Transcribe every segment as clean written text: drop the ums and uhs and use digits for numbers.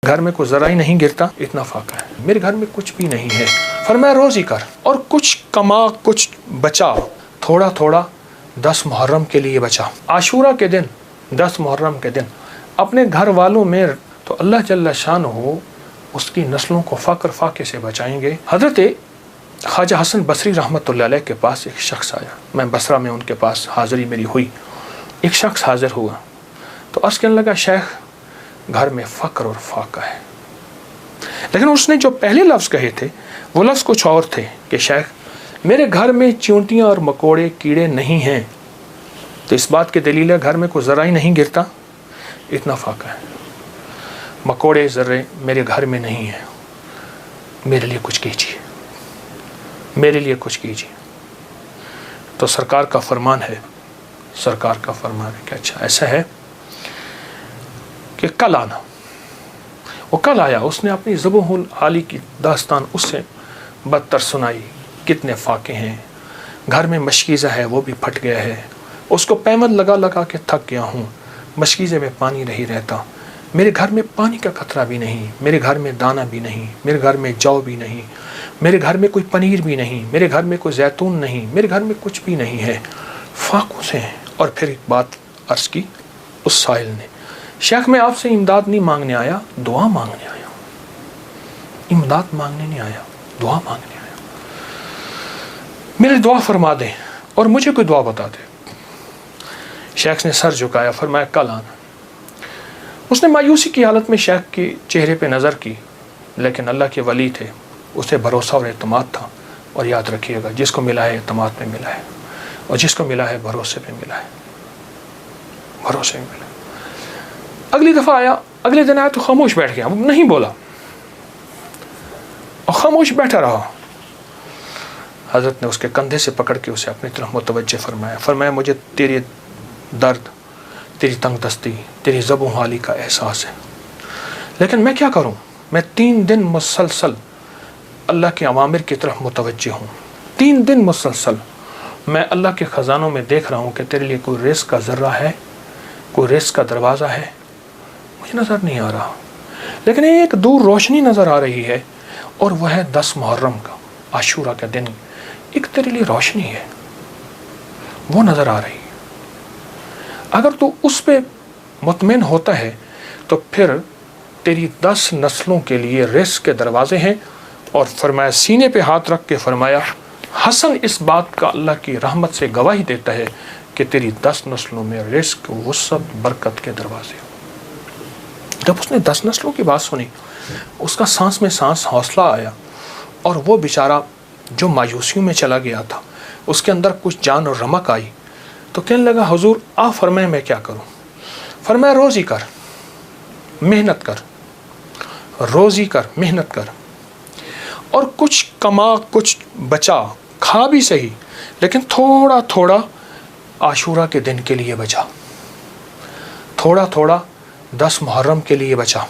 घर में कोई ज़रा ही नहीं गिरता, इतना फाका है। मेरे घर में कुछ भी नहीं है। फरमाया रोज़ी कर और कुछ कमा, कुछ बचा, थोड़ा थोड़ा 10 मुहर्रम के लिए बचा। आशूरा के दिन, 10 मुहर्रम के दिन अपने घर वालों में तो अल्लाह जल्ल शानहू उसकी नस्लों को फ़क्र फाके से बचाएंगे। हज़रत ख्वाजा हसन बसरी रहमतुल्लाह अलैह के पास एक शख्स आया। मैं बसरा में उनके पास हाज़िरी मेरी हुई। एक शख्स हाज़िर हुआ तो अर्ज़ करने लगा, शेख घर में फ़क्र और फाका है। लेकिन उसने जो पहले लफ्ज़ कहे थे वो लफ्ज़ कुछ और थे कि शेख मेरे घर में चींटियाँ और मकोड़े कीड़े नहीं हैं। तो इस बात की दलील है घर में कोई ज़रा ही नहीं गिरता, इतना फाका है। मकोड़े ज़र्रे मेरे घर में नहीं हैं, मेरे लिए कुछ कीजिए, मेरे लिए कुछ कीजिए। तो सरकार का फरमान है, सरकार का फरमान है कि अच्छा ऐसा है कि कल आना। वो कल आया, उसने अपनी ज़ुबहुल आली की दास्तान उससे बदतर सुनाई। कितने फाके हैं, घर में मशकीज़ा है वो भी फट गया है, उसको पैमद लगा लगा के थक गया हूँ, मशकीज़े में पानी नहीं रहता, मेरे घर में पानी का खतरा भी नहीं, मेरे घर में दाना भी नहीं, मेरे घर में जौ भी नहीं, मेरे घर में कोई पनीर भी नहीं, मेरे घर में कोई जैतून नहीं, मेरे घर में कुछ भी नहीं है, फाकों से हैं। और फिर एक बात अर्ज़ की उस साहिल ने, शेख मैं आपसे इमदाद नहीं मांगने आया, दुआ मांगने आया हूँ। इमदाद मांगने नहीं आया, दुआ मांगने आया। मेरी दुआ फरमा दें और मुझे कोई दुआ बता दे। शेख ने सर झुकाया, फरमाया कल आना। उसने मायूसी की हालत में शेख के चेहरे पे नज़र की, लेकिन अल्लाह के वली थे, उसे भरोसा और एतमाद था। और याद रखिएगा जिसको मिला है एतमाद में मिला है, और जिसको मिला है भरोसे पे मिला है, भरोसे में मिला। अगली दफ़ा आया, अगले दिन आया तो खामोश बैठ गया, नहीं बोला और खामोश बैठा रहा। हज़रत ने उसके कंधे से पकड़ के उसे अपनी तरफ मुतवज्जे फरमाया। फरमाया मुझे तेरे दर्द, तेरी तंगदस्ती, तेरी ज़बूहाली का एहसास है, लेकिन मैं क्या करूं? मैं 3 दिन मुसलसल अल्लाह के अवामिर की तरफ मुतवज्जे हूँ। 3 दिन मुसलसल मैं अल्लाह के ख़जानों में देख रहा हूँ कि तेरे लिए कोई रिज़्क़ का ज़र्रा है, कोई रिज़्क़ का दरवाज़ा है, मुझे नज़र नहीं आ रहा। लेकिन एक दूर रोशनी नज़र आ रही है, और वह है 10 मुहर्रम का आशूरा का दिन। एक तेरे लिए रोशनी है, वो नज़र आ रही है। अगर तू उस पे मुतमिन होता है तो फिर तेरी 10 नस्लों के लिए रिज़्क़ के दरवाज़े हैं। और फरमाया, सीने पे हाथ रख के फरमाया, हसन इस बात का अल्लाह की रहमत से गवाही देता है कि तेरी 10 नस्लों में रिज़्क़, वुसअत, बरकत के दरवाजे। जब उसने 10 नस्लों की बात सुनी, उसका सांस में सांस हौसला आया, और वो बेचारा जो मायूसियों में चला गया था उसके अंदर कुछ जान और रमक आई। तो कहने लगा, हुजूर आप फरमाए मैं क्या करूं? फरमाया रोज़ी कर, मेहनत कर, रोज़ी कर, मेहनत कर, और कुछ कमा, कुछ बचा, खा भी सही, लेकिन थोड़ा थोड़ा आशूरा के दिन के लिए बचा, थोड़ा थोड़ा 10 मुहर्रम के लिए बचा।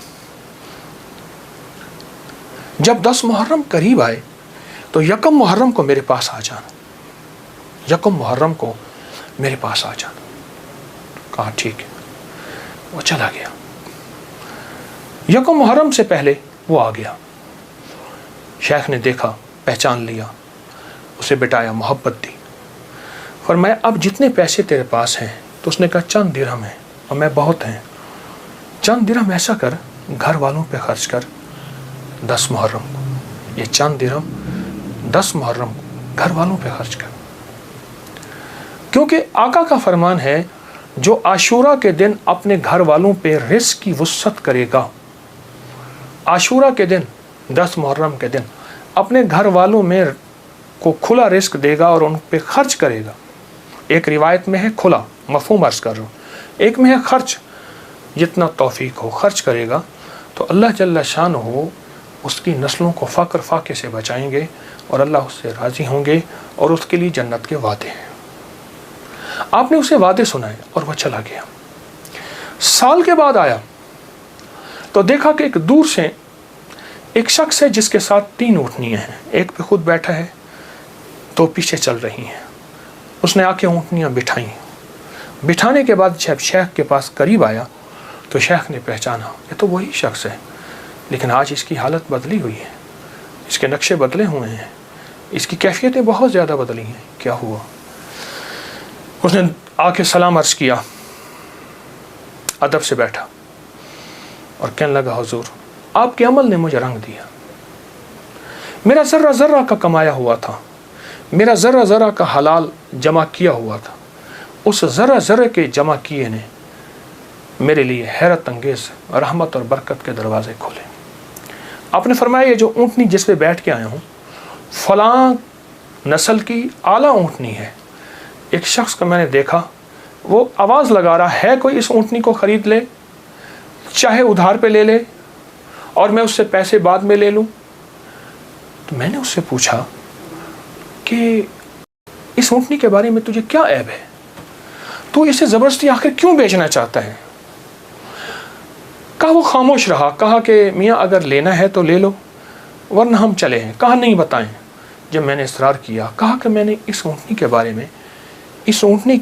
जब 10 मुहर्रम करीब आए तो यकम मुहर्रम को मेरे पास आ जाना, यकम मुहर्रम को मेरे पास आ जाना। कहा ठीक है। वो चला गया। यकम मुहर्रम से पहले वो आ गया। शेख ने देखा, पहचान लिया, उसे बिठाया, मोहब्बत दी। फरमाया अब जितने पैसे तेरे पास हैं, तो उसने कहा चंद दिरहम है, और मैं बहुत हैं, चंद दिरहम ऐसा कर घर वालों पे खर्च कर 10 मुहर्रम को। ये चंद दिरहम 10 मुहर्रम को घर वालों पे खर्च कर, क्योंकि आका का फरमान है जो आशूरा के दिन अपने घर वालों पे रिज़्क़ की वुसअत करेगा, आशूरा के दिन 10 मुहर्रम के दिन अपने घर वालों में को खुला रिज़्क़ देगा और उन पे खर्च करेगा। एक रिवायत में है खुला, मफ़हूम अर्ज़ कर रहा हूँ, एक में है खर्च, जितना तौफीक हो खर्च करेगा, तो अल्लाह जल्ल शानहू उसकी नस्लों को फ़क्र फाके से बचाएंगे, और अल्लाह उससे राज़ी होंगे, और उसके लिए जन्नत के वादे हैं। आपने उसे वादे सुनाए और वह चला गया। साल के बाद आया तो देखा कि एक दूर से एक शख्स है जिसके साथ 3 ऊँटनियाँ हैं, एक पे खुद बैठा है, 2 पीछे चल रही हैं। उसने आके ऊँटनियाँ बिठाई। बिठाने के बाद जब शेख के पास करीब आया तो शेख ने पहचाना, ये तो वही शख्स है لیکن آج اس کی حالت بدلی ہوئی ہے، اس کے نقشے بدلے ہوئے ہیں، اس کی کیفیتیں بہت زیادہ بدلی ہیں۔ کیا ہوا؟ اس نے آ کے سلام عرض کیا، ادب سے بیٹھا اور کہنے لگا حضور آپ کے عمل نے مجھے رنگ دیا، میرا ذرہ ذرہ کا کمایا ہوا تھا، میرا ذرہ ذرہ کا حلال جمع کیا ہوا تھا، اس ذرہ ذرہ کے جمع کیے نے میرے لیے حیرت انگیز رحمت اور برکت کے دروازے کھولے۔ آپ نے فرمایا یہ جو اونٹنی جس پہ بیٹھ کے آیا ہوں فلاں نسل کی اعلیٰ اونٹنی ہے۔ ایک شخص کو میں نے دیکھا، وہ آواز لگا رہا ہے کوئی اس اونٹنی کو خرید لے، چاہے ادھار پہ لے لے اور میں اس سے پیسے بعد میں لے لوں۔ تو میں نے اس سے پوچھا کہ اس اونٹنی کے بارے میں تجھے کیا عیب ہے؟ تو اسے زبردستی آخر کیوں بیچنا چاہتا ہے؟ کہا وہ خاموش رہا، کہا کہ میاں اگر لینا ہے تو لے لو ورنہ ہم چلے ہیں۔ کہا نہیں بتائیں۔ جب میں نے اصرار کیا، کہا کہ میں نے اس اونٹنی کے بارے میں، اس اونٹنی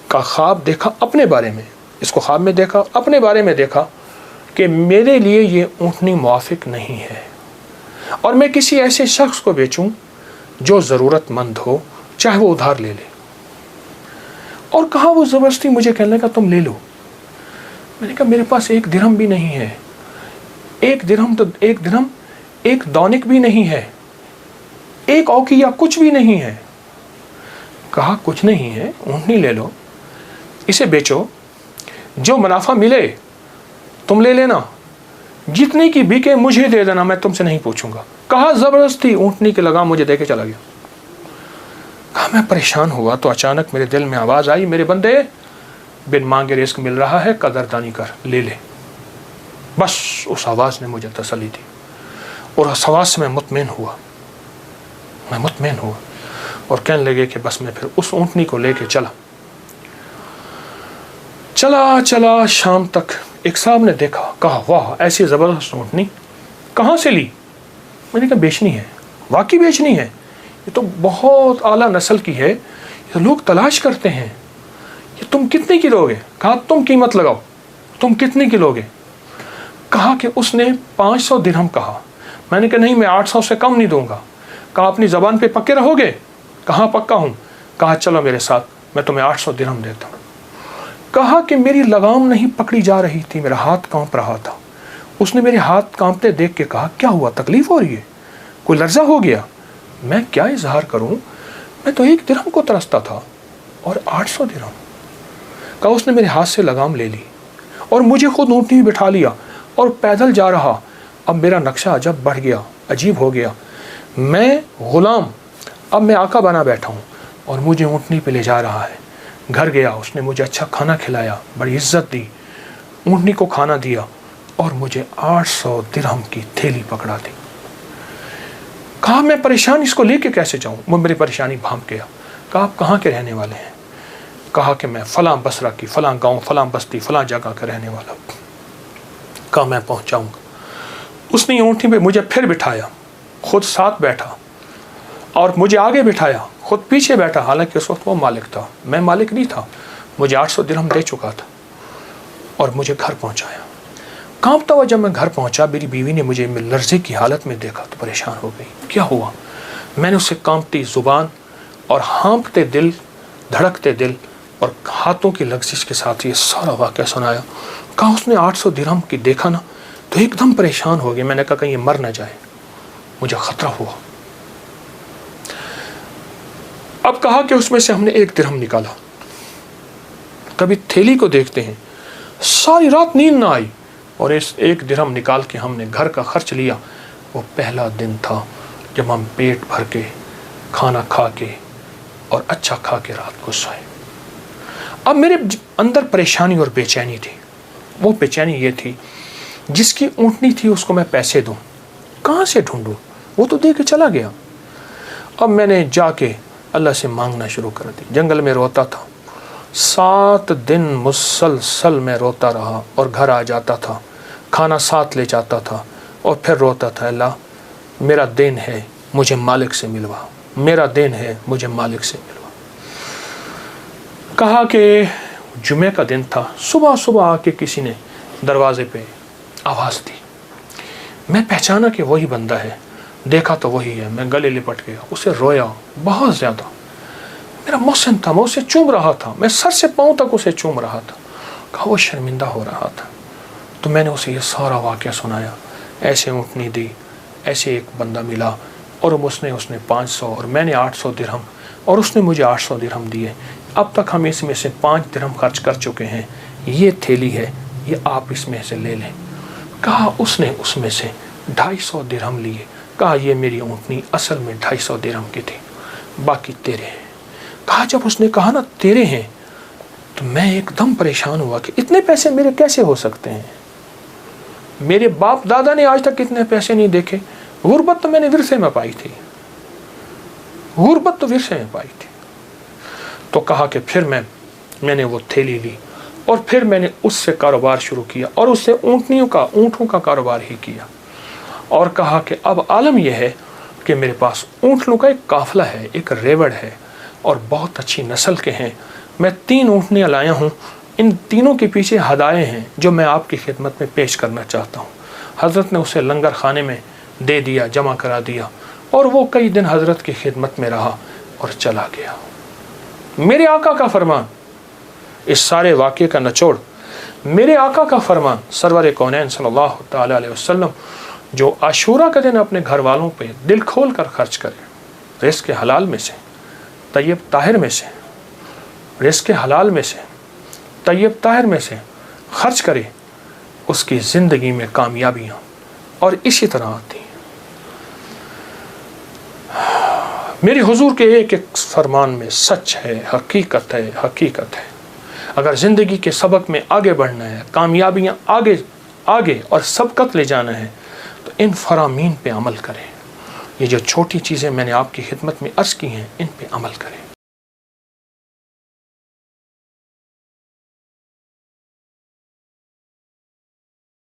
کا خواب دیکھا اپنے بارے میں، اس کو خواب میں دیکھا، اپنے بارے میں دیکھا کہ میرے لیے یہ اونٹنی موافق نہیں ہے اور میں کسی ایسے شخص کو بیچوں جو ضرورت مند ہو، چاہے وہ ادھار لے لے۔ اور کہا وہ زبردستی مجھے کہنے لگا تم لے لو۔ میں نے کہا میرے پاس ایک درہم بھی نہیں ہے، ایک درہم ایک دونک بھی نہیں ہے، ایک اوقیہ کچھ بھی نہیں ہے۔ کہا کچھ نہیں ہے، اونٹنی لے لو، اسے بیچو، جو منافع ملے تم لے لینا، جتنے کی بکے مجھے دے دینا، میں تم سے نہیں پوچھوں گا۔ کہا زبردستی اونٹنی کے لگام مجھے دے کے چلا گیا۔ کہا میں پریشان ہوا تو اچانک میرے دل میں آواز آئی، میرے بندے بن مانگے رزق مل رہا ہے، قدردانی کر، لے لے۔ بس اس آواز نے مجھے تسلی دی اور اس آواز سے میں مطمئن ہوا اور کہنے لگے کہ بس میں پھر اس اونٹنی کو لے کے چلا شام تک۔ ایک صاحب نے دیکھا، کہا واہ ایسی زبردست اونٹنی کہاں سے لی؟ میں نے کہا بیچنی ہے، واقعی بیچنی ہے، یہ تو بہت اعلیٰ نسل کی ہے، یہ لوگ تلاش کرتے ہیں، یہ تم کتنے کی لوگے؟ کہا تم قیمت لگاؤ، تم کتنے کی لوگے؟ کہا کہ اس نے 500 درہم کہا۔ میں نے کہا نہیں، میں 800 سے کم نہیں دوں گا۔ کہا اپنی زبان پہ پکے رہو گے؟ کہاں پکا ہوں۔ کہا چلو میرے ساتھ، میں تمہیں 800 درہم دیتا ہوں۔ کہا کہ میری لگام نہیں پکڑی جا رہی تھی، میرا ہاتھ کانپ رہا تھا۔ اس نے میرے ہاتھ کانپتے دیکھ کے کہا کیا ہوا، تکلیف ہو رہی ہے، کوئی لرزہ ہو گیا؟ میں کیا اظہار کروں، میں تو 1 درہم کو ترستا تھا اور 800 درہم۔ کہا اس نے میرے ہاتھ سے لگام لے لی اور مجھے خود اونٹنی میں بٹھا لیا اور پیدل جا رہا۔ اب میرا نقشہ عجب بڑھ گیا، عجیب ہو گیا، میں غلام، اب میں آقا بنا بیٹھا ہوں اور مجھے اونٹنی پہ لے جا رہا ہے۔ گھر گیا، اس نے مجھے اچھا کھانا کھلایا، بڑی عزت دی، اونٹنی کو کھانا دیا اور مجھے 800 درہم کی تھیلی پکڑا دی۔ کہا میں پریشان، اس کو لے کے کیسے جاؤں؟ وہ میری پریشانی بھانپ گیا۔ کہا آپ کہاں کے رہنے والے ہیں؟ کہا کہ میں فلاں بصرہ کی، فلاں گاؤں، فلاں بستی، فلاں جگہ کا رہنے والا ہوں۔ کہا میں پہنچاؤں گا۔ اس نے اونٹنی پہ مجھے پھر بٹھایا، خود ساتھ بیٹھا اور مجھے آگے بٹھایا، خود پیچھے بیٹھا، حالانکہ اس وقت وہ مالک تھا، میں مالک نہیں تھا۔ مجھے 800 درہم دے چکا تھا اور مجھے گھر پہنچایا۔ کانپتا ہوا جب میں گھر پہنچا، میری بیوی نے مجھے لرزے کی حالت میں دیکھا تو پریشان ہو گئی، کیا ہوا؟ میں نے اسے کانپتی زبان اور ہانپتے دل، دھڑکتے دل اور ہاتھوں کی لغزش کے ساتھ یہ سارا واقعہ سنایا۔ کہا اس نے 800 درہم کی دیکھا نا تو ایک دم پریشان ہو گیا۔ میں نے کہا کہیں یہ مر نہ جائے، مجھے خطرہ ہوا۔ اب کہا کہ اس میں سے ہم نے 1 درہم نکالا، کبھی تھیلی کو دیکھتے ہیں، ساری رات نیند نہ آئی اور اس 1 درہم نکال کے ہم نے گھر کا خرچ لیا۔ وہ پہلا دن تھا جب ہم پیٹ بھر کے کھانا کھا کے اور اچھا کھا کے رات کو سوئے۔ اب میرے اندر پریشانی اور بے چینی تھی۔ وہ بے چینی یہ تھی، جس کی اونٹنی تھی اس کو میں پیسے دوں، کہاں سے ڈھونڈوں؟ وہ تو دے کے چلا گیا۔ اب میں نے جا کے اللہ سے مانگنا شروع کر دی، جنگل میں روتا تھا، 7 دن مسلسل میں روتا رہا اور گھر آ جاتا تھا، کھانا ساتھ لے جاتا تھا اور پھر روتا تھا، اللہ میرا دین ہے، مجھے مالک سے ملوا، میرا دین ہے، مجھے مالک سے ملوا۔ کہا کہ جمعہ کا دن تھا، صبح صبح آ کے کسی نے دروازے پہ آواز دی۔ मैं पहचाना कि वही बंदा है, देखा तो वही है। मैं गले लिपट गया, उसे रोया बहुत ज़्यादा। मेरा मोहसिन था, मैं उसे चूम रहा था, मैं सर से पाँव तक उसे चूम रहा था। कहा वो शर्मिंदा हो रहा था। तो मैंने उसे ये सारा वाक़या सुनाया, ऐसे ऊँटनी दी, ऐसे एक बंदा मिला और उसने 500 और मैंने 800 दिरहम और उसने मुझे 800 दिरहम दिए। अब तक हम इसमें से 5 दिरहम खर्च कर चुके हैं, ये थैली है, ये आप इसमें से ले लें। कहा उसने उसमें से 250 दिरहम लिए। कहा ये मेरी ऊँटनी असल में 250 दिरहम की थी, बाकी तेरे हैं। कहा जब उसने कहा ना तेरे हैं, तो मैं एकदम परेशान हुआ कि इतने पैसे मेरे कैसे हो सकते हैं। मेरे बाप दादा ने आज तक इतने पैसे नहीं देखे। गुर्बत तो मैंने विरसे में पाई थी, गुर्बत तो विरसे में पाई थी। तो कहा कि फिर मैंने वो थैली ली और फिर मैंने उससे कारोबार शुरू किया और उससे ऊँटों का कारोबार ही किया। और कहा कि अब आलम यह है कि मेरे पास ऊँटों का एक काफ़िला है, एक रेवड़ है और बहुत अच्छी नस्ल के हैं। मैं 3 ऊँटनियाँ लाया हूँ, इन तीनों के पीछे हदाये हैं जो मैं आपकी खिदमत में पेश करना चाहता हूँ। हज़रत ने उसे लंगर खाने में दे दिया, जमा करा दिया और वो कई दिन हज़रत की खिदमत में रहा और चला गया। मेरे आका का फरमान, इस सारे वाक़े का निचोड़ मेरे आका का फरमान सरवर कौनैन सल्लल्लाहु तआला अलैहि वसल्लम, जो आशूरा के दिन अपने घर वालों पे दिल खोल कर खर्च करे, रिज़्क़ हलाल में से, तय्यब ताहिर में से, रिज़्क़ हलाल में से, तय्यब ताहिर में से खर्च करे, उसकी ज़िंदगी में कामयाबियाँ और इसी तरह आती हैं। मेरे हुजूर के एक एक फरमान में सच है, हकीकत है, हकीकत है। अगर ज़िंदगी के सबक में आगे बढ़ना है, कामयाबियाँ आगे और सबकत ले जाना है, तो इन फरामीन पे अमल करें। ये जो छोटी चीज़ें मैंने आपकी खिदमत में अर्ज़ की हैं, इन पे अमल करें।